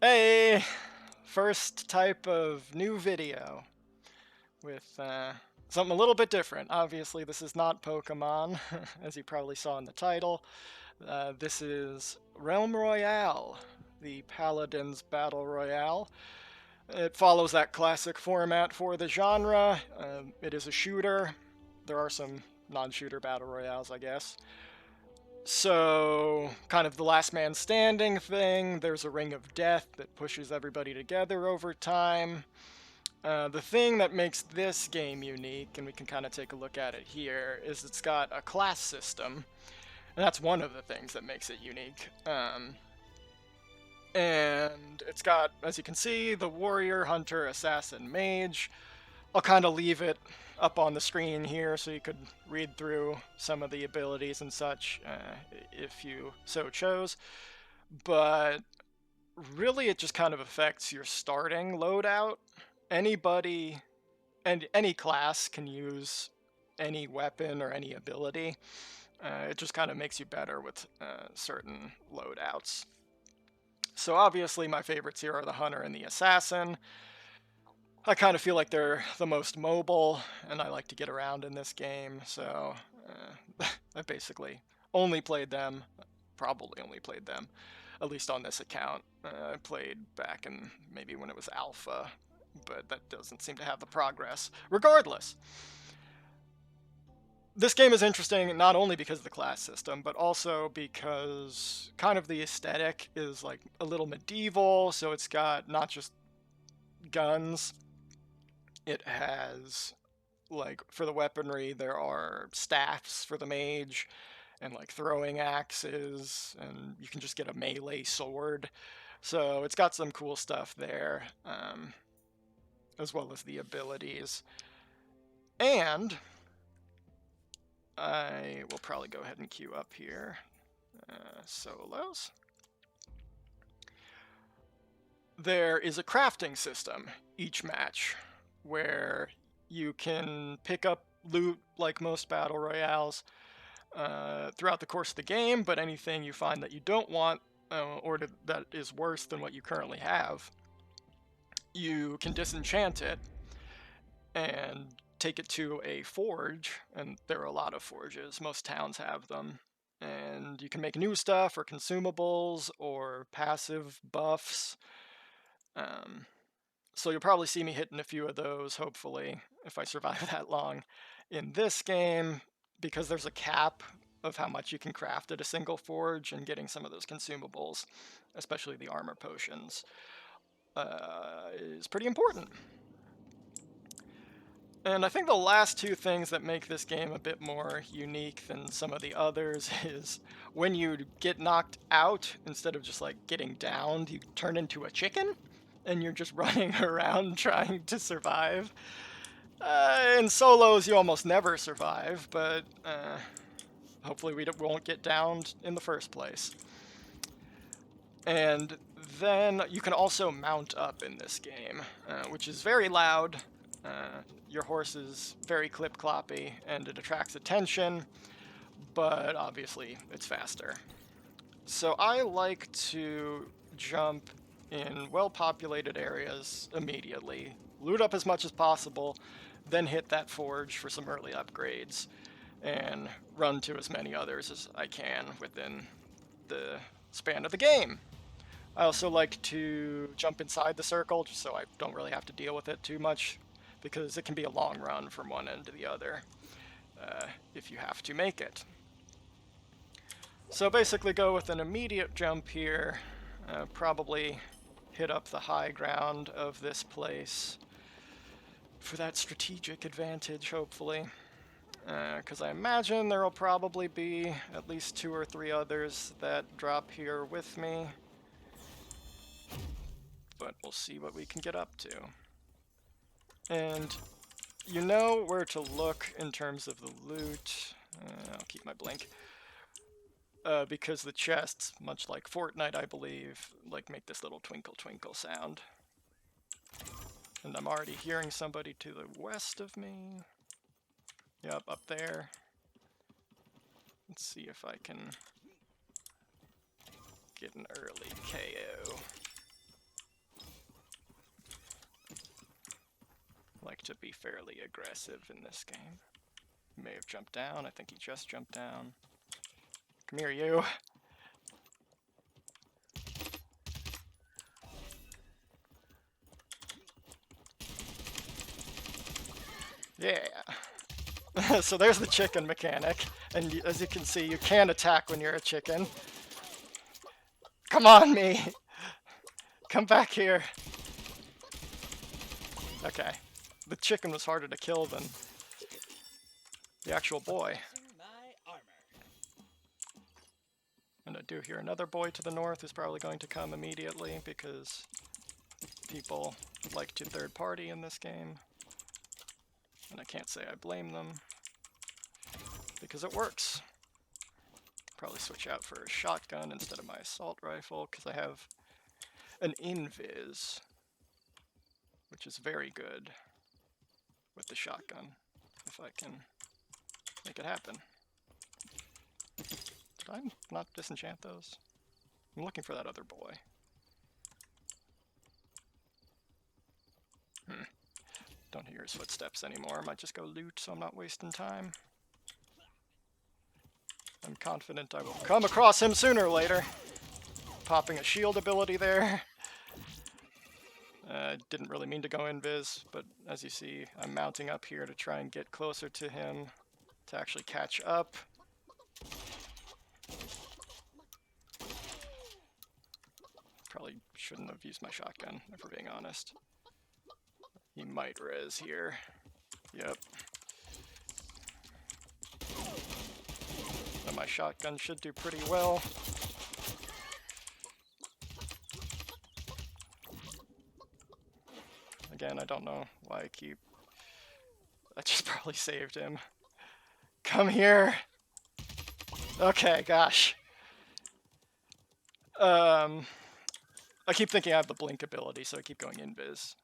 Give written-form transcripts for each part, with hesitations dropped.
Hey! First type of new video with something a little bit different. Obviously, this is not Pokemon, as you probably saw in the title. This is Realm Royale, the Paladins Battle Royale. It follows that classic format for the genre. It is a shooter. There are some non-shooter battle royales, I guess. So, kind of the last man standing thing. There's a ring of death that pushes everybody together over time. The thing that makes this game unique, and we can kind of take a look at it here, is it's got a class system. And that's one of the things that makes it unique. And it's got, as you can see, the warrior, hunter, assassin, mage. I'll kind of leave it up on the screen here so you could read through some of the abilities and such if you so chose. But really, it just kind of affects your starting loadout. Anybody and any class can use any weapon or any ability. It just kind of makes you better with certain loadouts. So obviously my favorites here are the hunter and the assassin. I kind of feel like they're the most mobile, and I like to get around in this game, so I basically only played them, probably only played them, at least on this account. I played back in maybe when it was alpha, but that doesn't seem to have the progress. Regardless, this game is interesting not only because of the class system, but also because kind of the aesthetic is like a little medieval, so it's got not just guns. It has, like, for the weaponry, there are staffs for the mage, and like throwing axes, and you can just get a melee sword. So it's got some cool stuff there, as well as the abilities. And I will probably go ahead and queue up here. Solos. There is a crafting system each match where you can pick up loot like most battle royales throughout the course of the game, but anything you find that you don't want or that is worse than what you currently have, you can disenchant it and take it to a forge, and there are a lot of forges. Most towns have them. And you can make new stuff or consumables or passive buffs. So you'll probably see me hitting a few of those, hopefully, if I survive that long in this game, because there's a cap of how much you can craft at a single forge, and getting some of those consumables, especially the armor potions, is pretty important. And I think the last two things that make this game a bit more unique than some of the others is when you get knocked out, instead of just like getting downed, you turn into a chicken and you're just running around trying to survive. In solos, you almost never survive, but hopefully we won't get downed in the first place. And then you can also mount up in this game, which is very loud. Your horse is very clip-cloppy, and it attracts attention, but obviously it's faster. So I like to jump in well-populated areas immediately, loot up as much as possible, then hit that forge for some early upgrades, and run to as many others as I can within the span of the game. I also like to jump inside the circle, just so I don't really have to deal with it too much, because it can be a long run from one end to the other if you have to make it. So basically go with an immediate jump here, probably hit up the high ground of this place for that strategic advantage, hopefully. Because I imagine there will probably be at least 2 or 3 others that drop here with me. But we'll see what we can get up to. And you know where to look in terms of the loot. I'll keep my blink. Because the chests, much like Fortnite, I believe, like make this little twinkle twinkle sound. And I'm already hearing somebody to the west of me. Yep, up there. Let's see if I can get an early KO. like to be fairly aggressive in this game. He may have jumped down. I think he just jumped down. Come here, you. Yeah. So there's the chicken mechanic. And as you can see, you can attack when you're a chicken. Come on, me. Come back here. Okay. The chicken was harder to kill than the actual boy. And I do hear another boy to the north who's probably going to come immediately because people like to third party in this game. And I can't say I blame them because it works. Probably switch out for a shotgun instead of my assault rifle because I have an invis, which is very good with the shotgun if I can make it happen. Did I not disenchant those? I'm looking for that other boy. Don't hear his footsteps anymore. I might just go loot so I'm not wasting time. I'm confident I will come across him sooner or later. Popping a shield ability there. Didn't really mean to go invis, but as you see, I'm mounting up here to try and get closer to him to actually catch up. Probably shouldn't have used my shotgun, if we're being honest. He might res here. Yep. And my shotgun should do pretty well. Again, I don't know why I keep... I just probably saved him. Come here! Okay, gosh. I keep thinking I have the blink ability, so I keep going invis.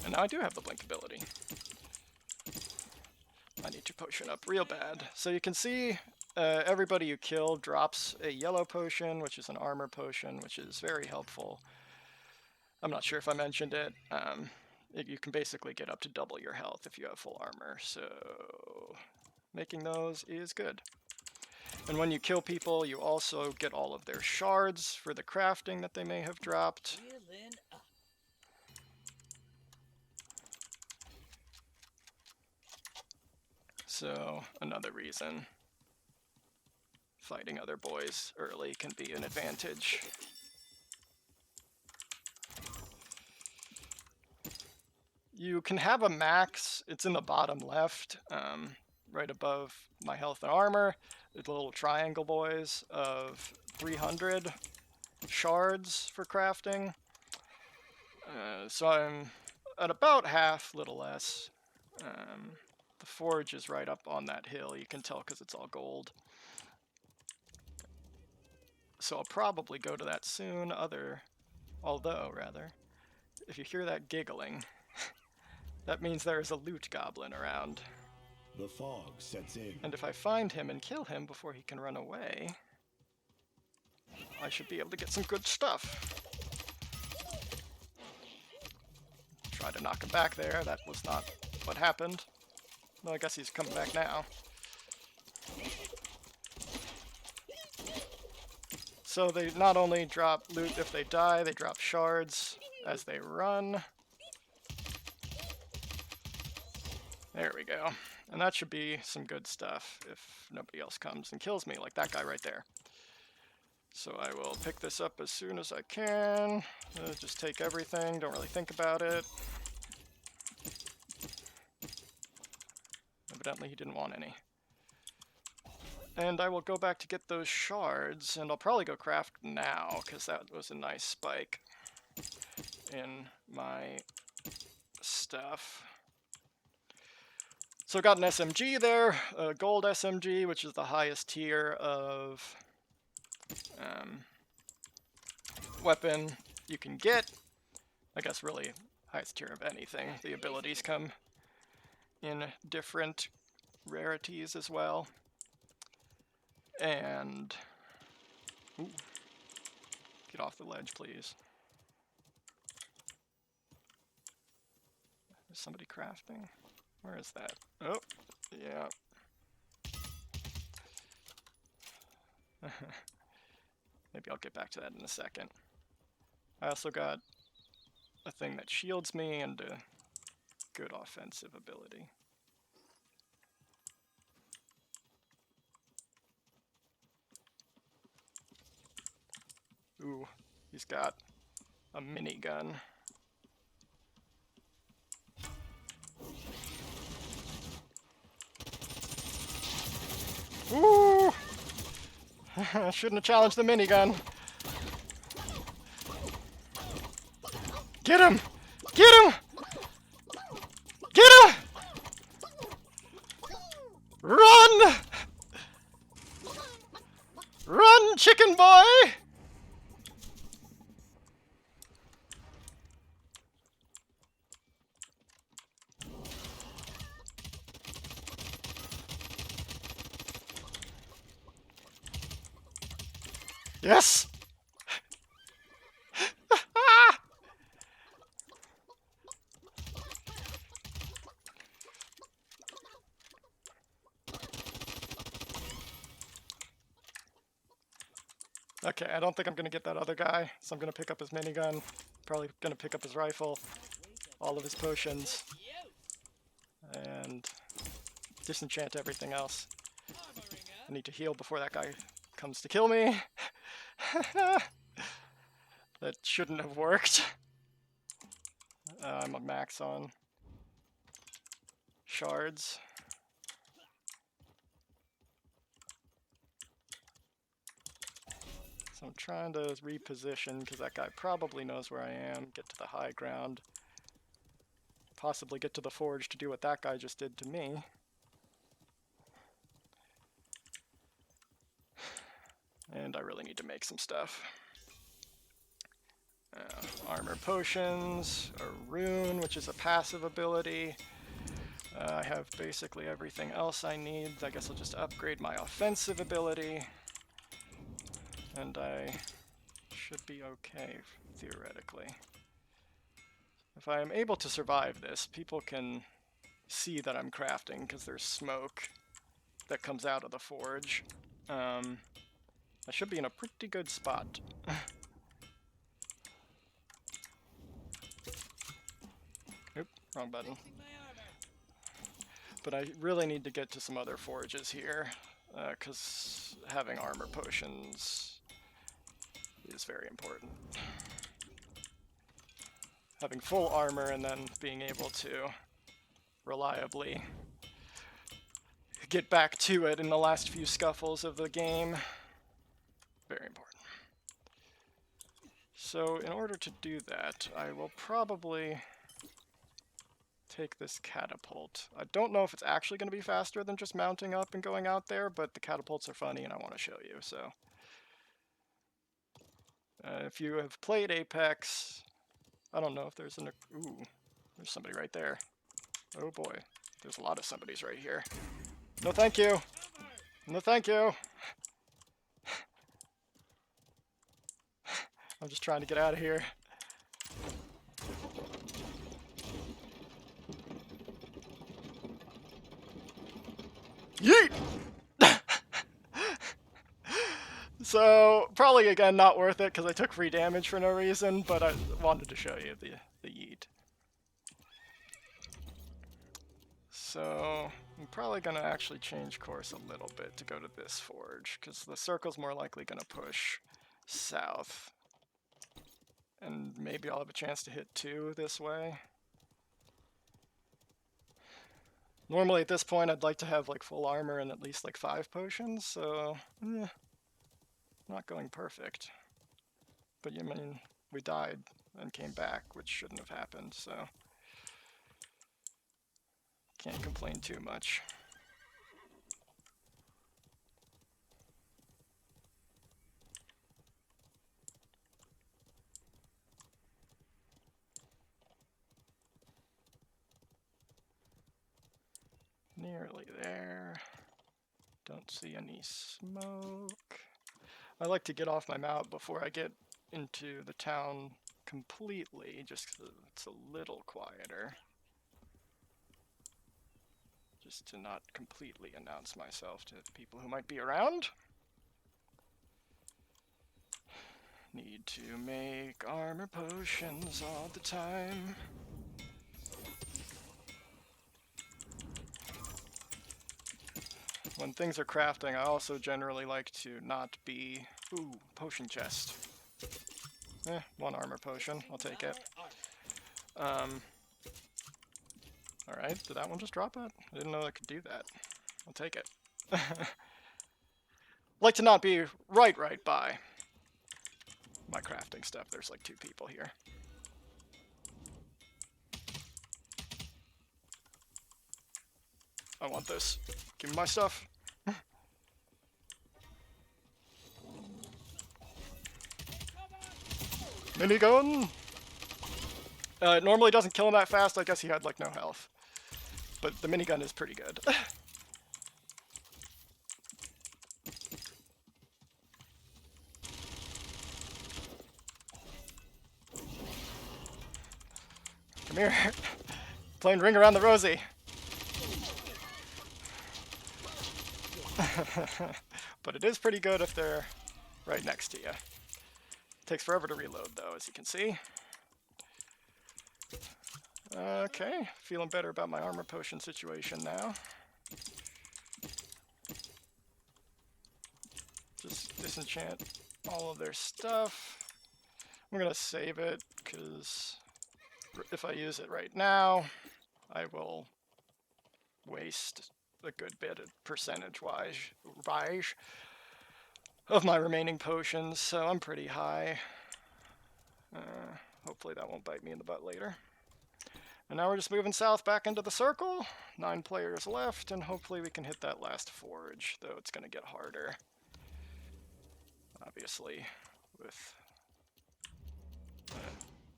And now I do have the blink ability. I need to potion up real bad. So you can see everybody you kill drops a yellow potion, which is an armor potion, which is very helpful. I'm not sure if I mentioned it. You can basically get up to double your health if you have full armor, so making those is good. And when you kill people, you also get all of their shards for the crafting that they may have dropped. So, another reason fighting other boys early can be an advantage. You can have a max, it's in the bottom left, right above my health and armor. There's little triangle boys of 300 shards for crafting. So I'm at about half, little less. The forge is right up on that hill, you can tell because it's all gold. So I'll probably go to that soon, although, if you hear that giggling, that means there is a loot goblin around. The fog sets in. And if I find him and kill him before he can run away, I should be able to get some good stuff. Try to knock him back there, that was not what happened. Well, I guess he's coming back now. So they not only drop loot if they die, they drop shards as they run. There we go. And that should be some good stuff if nobody else comes and kills me, like that guy right there. So I will pick this up as soon as I can. Just take everything, don't really think about it. Evidently he didn't want any. And I will go back to get those shards, and I'll probably go craft now, because that was a nice spike in my stuff. So I got an SMG there, a gold SMG, which is the highest tier of weapon you can get. I guess really highest tier of anything. The abilities come in different rarities as well. And ooh, get off the ledge, please. somebody crafting? Where is that? Oh, yeah. Maybe I'll get back to that in a second. I also got a thing that shields me and a good offensive ability. Ooh, he's got a minigun. Ooh! Shouldn't have challenged the minigun. Get him! Get him! Get him! Run! Run, chicken boy! Yes! Okay, I don't think I'm gonna get that other guy, so I'm gonna pick up his minigun. Probably gonna pick up his rifle, all of his potions, and disenchant everything else. I need to heal before that guy comes to kill me. That shouldn't have worked. I'm a max on shards. So I'm trying to reposition because that guy probably knows where I am. Get to the high ground. Possibly get to the forge to do what that guy just did to me. And I really need to make some stuff. Armor potions, a rune, which is a passive ability. I have basically everything else I need. I guess I'll just upgrade my offensive ability. And I should be okay, theoretically. If I am able to survive this, people can see that I'm crafting because there's smoke that comes out of the forge. I should be in a pretty good spot. Oop, wrong button. But I really need to get to some other forges here, because having armor potions is very important. Having full armor and then being able to reliably get back to it in the last few scuffles of the game, very important. So in order to do that, I will probably take this catapult. I don't know if it's actually going to be faster than just mounting up and going out there, but the catapults are funny and I want to show you, so. If you have played Apex, I don't know if there's an... Ooh, there's somebody right there. Oh boy, there's a lot of somebodies right here. No thank you! No thank you! I'm just trying to get out of here. Yeet! So, probably again not worth it because I took free damage for no reason, but I wanted to show you the yeet. So, I'm probably going to actually change course a little bit to go to this forge, because the circle's more likely going to push south. And maybe I'll have a chance to hit 2 this way. Normally at this point I'd like to have like full armor and at least like 5 potions, so not going perfect. But I mean, we died and came back, which shouldn't have happened, so can't complain too much. Nearly there. Don't see any smoke. I like to get off my mount before I get into the town completely, just 'cause it's a little quieter. just to not completely announce myself to people who might be around. Need to make armor potions all the time. When things are crafting, I also generally like to not be... Ooh, potion chest. One armor potion. I'll take it. Alright, did that one just drop it? I didn't know I could do that. I'll take it. Like to not be right by my crafting stuff. There's like 2 people here. I want this. Give me my stuff. Minigun! It normally doesn't kill him that fast. I guess he had like no health. But the minigun is pretty good. Come here. Playing Ring Around the Rosie. But it is pretty good if they're right next to you. Takes forever to reload though, as you can see. Okay, feeling better about my armor potion situation now. Just disenchant all of their stuff. I'm gonna save it, because if I use it right now, I will waste a good bit of percentage-wise of my remaining potions, so I'm pretty high. Hopefully that won't bite me in the butt later. And now we're just moving south back into the circle. 9 players left, and hopefully we can hit that last forge, though it's going to get harder. Obviously, with...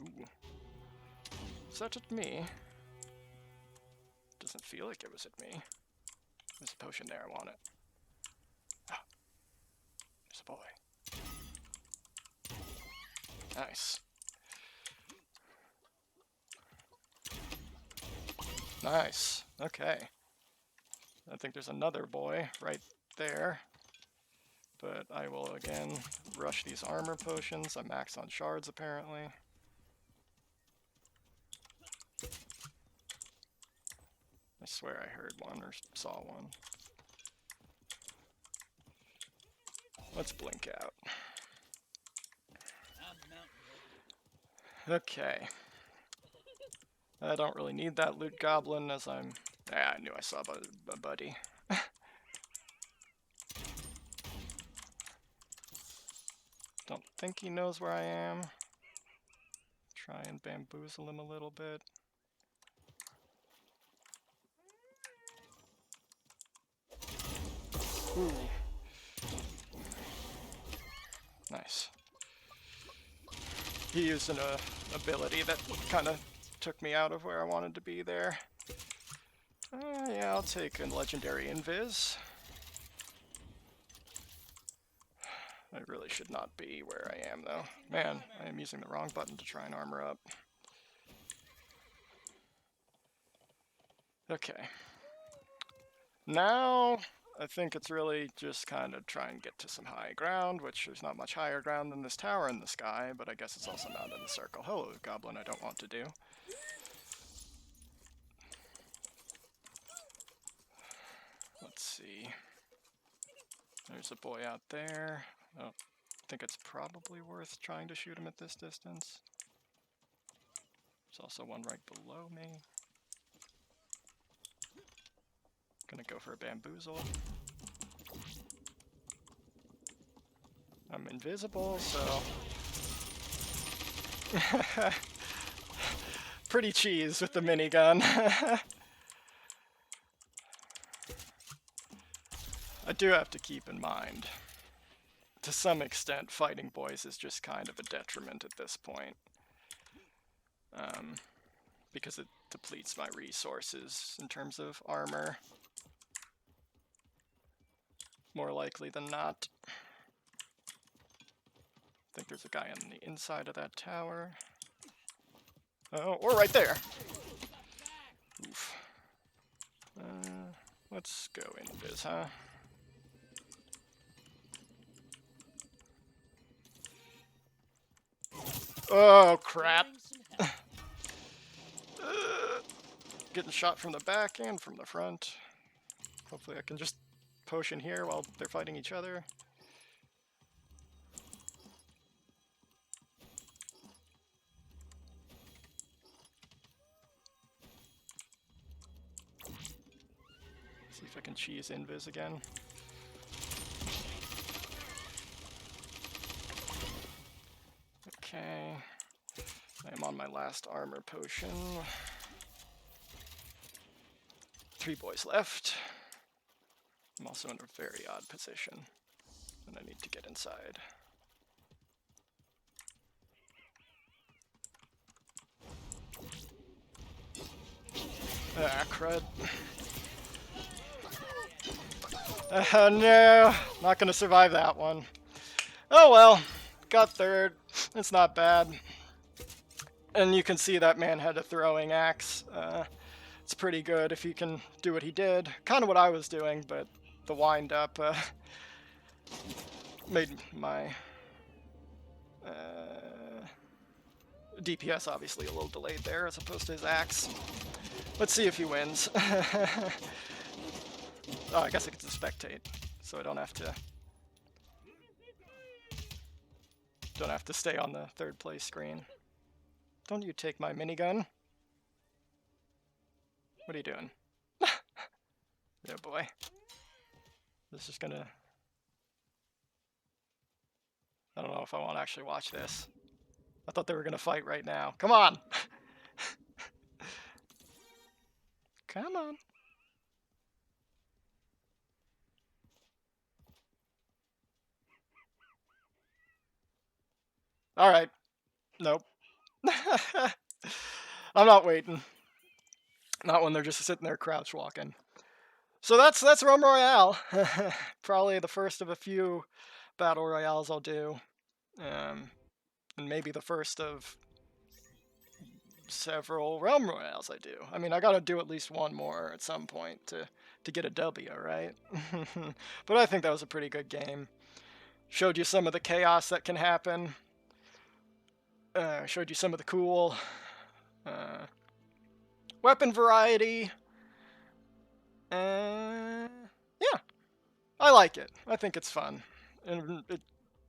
ooh. Is that at me? Doesn't feel like it was at me. There's a potion there, I want it. Ah. There's a boy. Nice. Nice. Okay. I think there's another boy right there. But I will again rush these armor potions. I'm max on shards apparently. I swear I heard one or saw one. Let's blink out. Okay. I don't really need that loot goblin as I'm... I knew I saw a buddy. Don't think he knows where I am. Try and bamboozle him a little bit. Ooh. Nice. He used an ability that kind of took me out of where I wanted to be there. Yeah, I'll take a legendary invis. I really should not be where I am, though. Man, I am using the wrong button to try and armor up. Okay. Now, I think it's really just kind of try and get to some high ground, which there's not much higher ground than this tower in the sky, but I guess it's also not in the circle. Hello, Goblin, I don't want to do. Let's see. There's a boy out there. Oh, I think it's probably worth trying to shoot him at this distance. There's also one right below me. Gonna go for a bamboozle. I'm invisible, so... Pretty cheese with the minigun. I do have to keep in mind, to some extent, fighting boys is just kind of a detriment at this point. Because it depletes my resources in terms of armor. More likely than not. I think there's a guy on the inside of that tower. Oh, or right there! Oof. Let's go invis, huh? Oh, crap. Getting shot from the back and from the front. Hopefully I can just potion here while they're fighting each other. See if I can cheese invis again. Okay. I am on my last armor potion. 3 boys left. I'm also in a very odd position, and I need to get inside. Ah, crud. No, not gonna survive that one. Oh well, got third. It's not bad. And you can see that man had a throwing axe. It's pretty good if he can do what he did. Kind of what I was doing, but the wind up made my DPS obviously a little delayed there as opposed to his axe. Let's see if he wins. Oh, I guess I get to spectate, so I don't have to stay on the third place screen. Don't you take my minigun? What are you doing? Yeah, boy. This is gonna... I don't know if I want to actually watch this. I thought they were gonna fight right now. Come on! Come on. Alright. Nope. I'm not waiting. Not when they're just sitting there crouch walking. So that's Royale. Probably the first of a few battle royales I'll do. And maybe the first of several realm royales I do. I mean, I gotta do at least one more at some point to get a W, right? But I think that was a pretty good game. Showed you some of the chaos that can happen. Showed you some of the cool weapon variety. Yeah, I like it. I think it's fun. And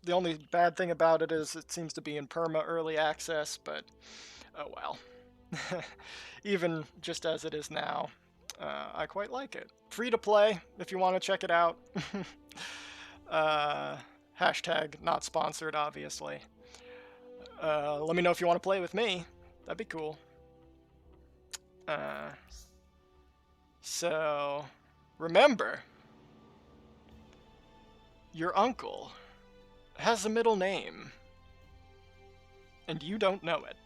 the only bad thing about it is it seems to be in perma early access, but oh well. Even just as it is now, I quite like it. Free to play if you want to check it out. Hashtag not sponsored, obviously. Let me know if you want to play with me. That'd be cool. So, remember, your uncle has a middle name, and you don't know it.